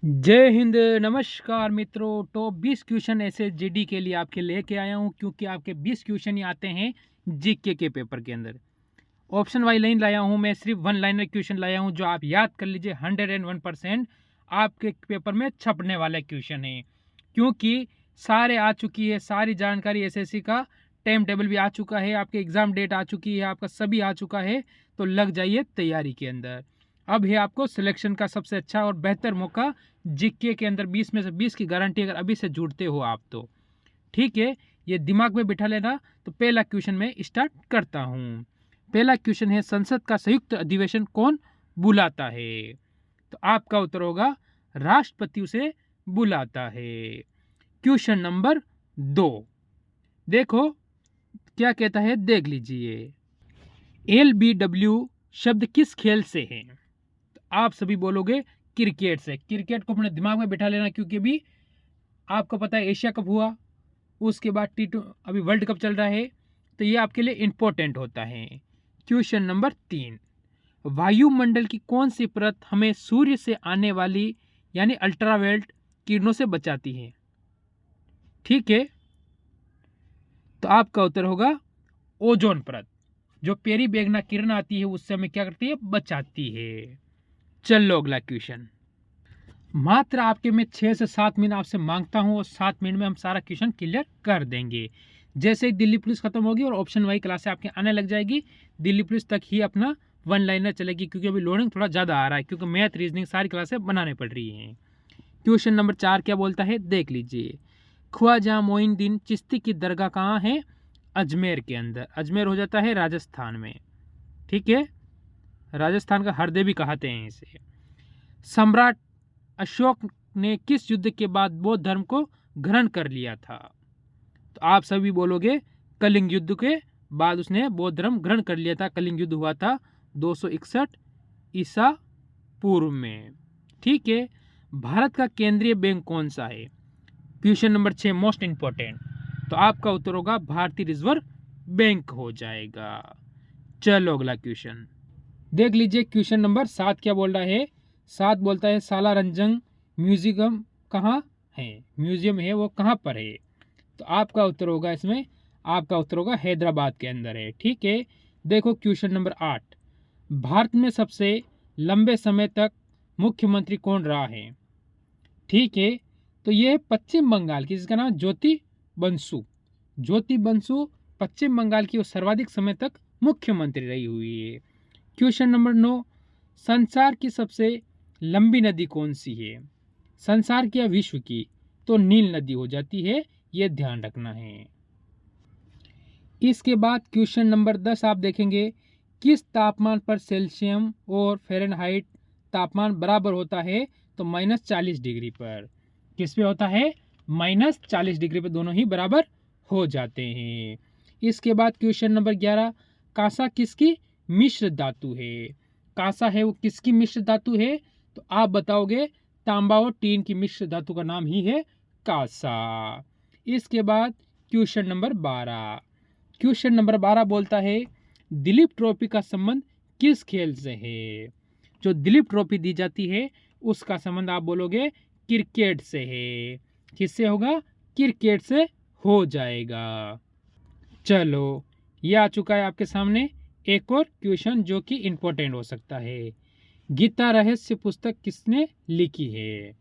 जय हिंद। नमस्कार मित्रों। टॉप 20 क्वेश्चन ऐसे जीडी के लिए आपके लेके आया हूं, क्योंकि आपके 20 क्वेश्चन ही आते हैं जीके के पेपर के अंदर। ऑप्शन वाइज लाइन लाया हूं मैं, सिर्फ वन लाइनर क्वेश्चन लाया हूं जो आप याद कर लीजिए। 101% आपके पेपर में छपने वाले क्वेश्चन है, क्योंकि सारे आ चुकी है, सारी जानकारी एसएससी का टाइम टेबल भी आ चुका है, आपके एग्जाम डेट आ चुकी है, आपका सभी आ चुका है। तो लग जाइए तैयारी के अंदर। अब है आपको सिलेक्शन का सबसे अच्छा और बेहतर मौका। जीके के अंदर 20 में से 20 की गारंटी अगर अभी से जुड़ते हो आप तो ठीक है, ये दिमाग में बिठा लेना। तो पहला क्वेश्चन मैं स्टार्ट करता हूँ। पहला क्वेश्चन है, संसद का संयुक्त अधिवेशन कौन बुलाता है? तो आपका उत्तर होगा राष्ट्रपति उसे बुलाता है। क्वेश्चन नंबर 2 देखो क्या कहता है, देख लीजिए। LBW शब्द किस खेल से है? तो आप सभी बोलोगे क्रिकेट से। क्रिकेट को अपने दिमाग में बिठा लेना, क्योंकि अभी आपको पता है एशिया कप हुआ, उसके बाद अभी वर्ल्ड कप चल रहा है, तो ये आपके लिए इंपॉर्टेंट होता है। क्वेश्चन नंबर 3, वायुमंडल की कौन सी परत हमें सूर्य से आने वाली यानी अल्ट्रावायलेट किरणों से बचाती है? ठीक है, तो आपका उत्तर होगा ओजोन परत। जो पेरीबैंगना किरण आती है उससे हमें क्या करती है, बचाती है। चलो अगला क्वेश्चन। मात्र आपके में 6 से 7 मिनट आपसे मांगता हूं, और 7 मिनट में हम सारा क्वेश्चन क्लियर कर देंगे। जैसे ही दिल्ली पुलिस खत्म होगी और ऑप्शन वाई क्लासे आपके आने लग जाएगी, दिल्ली पुलिस तक ही अपना वन लाइनर चलेगी, क्योंकि अभी लोडिंग थोड़ा ज़्यादा आ रहा है, क्योंकि मैथ रीजनिंग सारी क्लासे बनाने पड़ रही हैं। क्वेश्चन नंबर 4 क्या बोलता है, देख लीजिए। ख्वाजा मोइनुद्दीन चिश्ती की दरगाह कहाँ है? अजमेर के अंदर। अजमेर हो जाता है राजस्थान में। ठीक है, राजस्थान का हरदे भी कहते हैं इसे। सम्राट अशोक ने किस युद्ध के बाद बौद्ध धर्म को ग्रहण कर लिया था? तो आप सभी बोलोगे कलिंग युद्ध के बाद उसने बौद्ध धर्म ग्रहण कर लिया था। कलिंग युद्ध हुआ था 261 ईसा पूर्व में। ठीक है, भारत का केंद्रीय बैंक कौन सा है? Question number 6 most important. तो आपका उत्तर होगा भारतीय रिजर्व बैंक हो जाएगा। चलो अगला क्वेश्चन देख लीजिए। क्वेश्चन नंबर 7 क्या बोल रहा है? 7 बोलता है सालारजंग म्यूजियम कहाँ है? म्यूजियम है वो कहाँ पर है? तो आपका उत्तर होगा इसमें, आपका उत्तर होगा हैदराबाद के अंदर है। ठीक है, देखो क्वेश्चन नंबर 8, भारत में सबसे लंबे समय तक मुख्यमंत्री कौन रहा है? ठीक है, तो ये है पश्चिम बंगाल की, जिसका नाम ज्योति बसु। ज्योति बसु पश्चिम बंगाल की वो सर्वाधिक समय तक मुख्यमंत्री रही हुई है। क्वेश्चन नंबर 9, संसार की सबसे लंबी नदी कौन सी है? संसार की या विश्व की? तो नील नदी हो जाती है, यह ध्यान रखना है। इसके बाद क्वेश्चन नंबर 10 आप देखेंगे, किस तापमान पर सेल्सियम और फ़ारेनहाइट तापमान बराबर होता है? तो -40 डिग्री पर। किस पे होता है? -40 डिग्री पर, दोनों ही बराबर हो जाते हैं। इसके बाद क्वेश्चन नंबर 11, कांसा किसकी मिश्र धातु है? कांसा है वो किसकी मिश्र धातु है? तो आप बताओगे तांबा और टीन की मिश्र धातु का नाम ही है कांसा। इसके बाद क्वेश्चन नंबर 12, क्वेश्चन नंबर 12 बोलता है दिलीप ट्रॉफी का संबंध किस खेल से है? जो दिलीप ट्रॉफी दी जाती है उसका संबंध आप बोलोगे क्रिकेट से है। किससे होगा? क्रिकेट से हो जाएगा। चलो, ये आ चुका है आपके सामने एक और क्वेश्चन जो कि इंपॉर्टेंट हो सकता है। गीता रहस्य पुस्तक किसने लिखी है?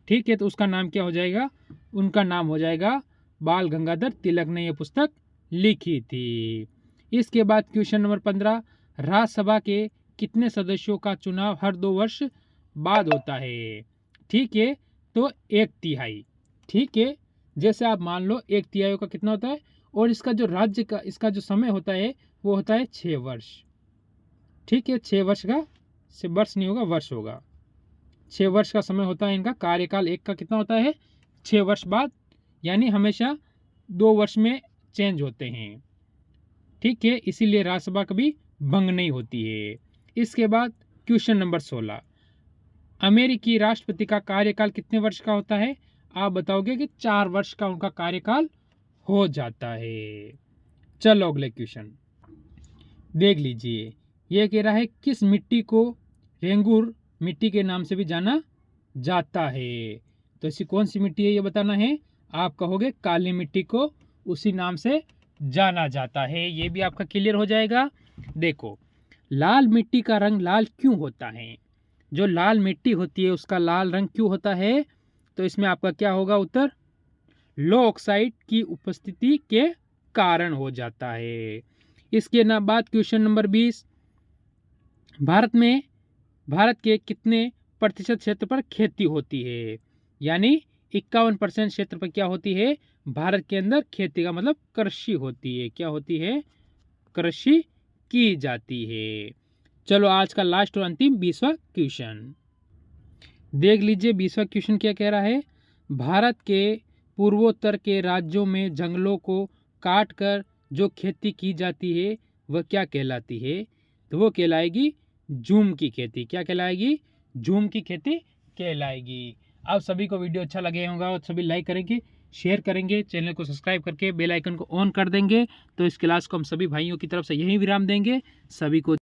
ठीक है, तो उसका नाम क्या हो जाएगा? उनका नाम हो जाएगा बाल गंगाधर तिलक ने यह पुस्तक लिखी थी। इसके बाद क्वेश्चन नंबर 15, राज्यसभा के कितने सदस्यों का चुनाव हर 2 वर्ष बाद होता है? ठीक है, तो 1/3। ठीक है, जैसे आप मान लो 1/3 का कितना होता है, और इसका जो राज्य का इसका जो समय होता है वो होता है 6 वर्ष। ठीक है, 6 वर्ष का, से वर्ष नहीं होगा वर्ष होगा, 6 वर्ष का समय होता है इनका। कार्यकाल एक का कितना होता है? 6 वर्ष बाद, यानी हमेशा 2 वर्ष में चेंज होते हैं। ठीक है, इसीलिए राज्यसभा कभी भंग नहीं होती है। इसके बाद क्वेश्चन नंबर 16, अमेरिकी राष्ट्रपति का कार्यकाल कितने वर्ष का होता है? आप बताओगे कि 4 वर्ष का उनका कार्यकाल हो जाता है। चलो अगले क्वेश्चन देख लीजिए। यह कह रहा है किस मिट्टी को रेंगुर मिट्टी के नाम से भी जाना जाता है। तो ऐसी कौन सी मिट्टी है ये बताना है। आप कहोगे काली मिट्टी को उसी नाम से जाना जाता है। ये भी आपका क्लियर हो जाएगा। देखो, लाल मिट्टी का रंग लाल क्यों होता है? जो लाल मिट्टी होती है उसका लाल रंग क्यों होता है? तो इसमें आपका क्या होगा उत्तर? लो ऑक्साइड की उपस्थिति के कारण हो जाता है। इसके ना बाद क्वेश्चन नंबर 20, भारत के कितने प्रतिशत क्षेत्र पर खेती होती है? यानी 51% क्षेत्र पर क्या होती है? भारत के अंदर खेती का मतलब कृषि होती है। क्या होती है? कृषि की जाती है। चलो आज का लास्ट और अंतिम 20वां क्वेश्चन देख लीजिए। 20वां क्वेश्चन क्या कह रहा है? भारत के पूर्वोत्तर के राज्यों में जंगलों को काटकर जो खेती की जाती है वह क्या कहलाती है? तो वो कहलाएगी झूम की खेती। क्या कहलाएगी? झूम की खेती कहलाएगी। आप सभी को वीडियो अच्छा लगे होगा और सभी लाइक करेंगे, शेयर करेंगे, चैनल को सब्सक्राइब करके बेल आइकन को ऑन कर देंगे। तो इस क्लास को हम सभी भाइयों की तरफ से यही विराम देंगे। सभी को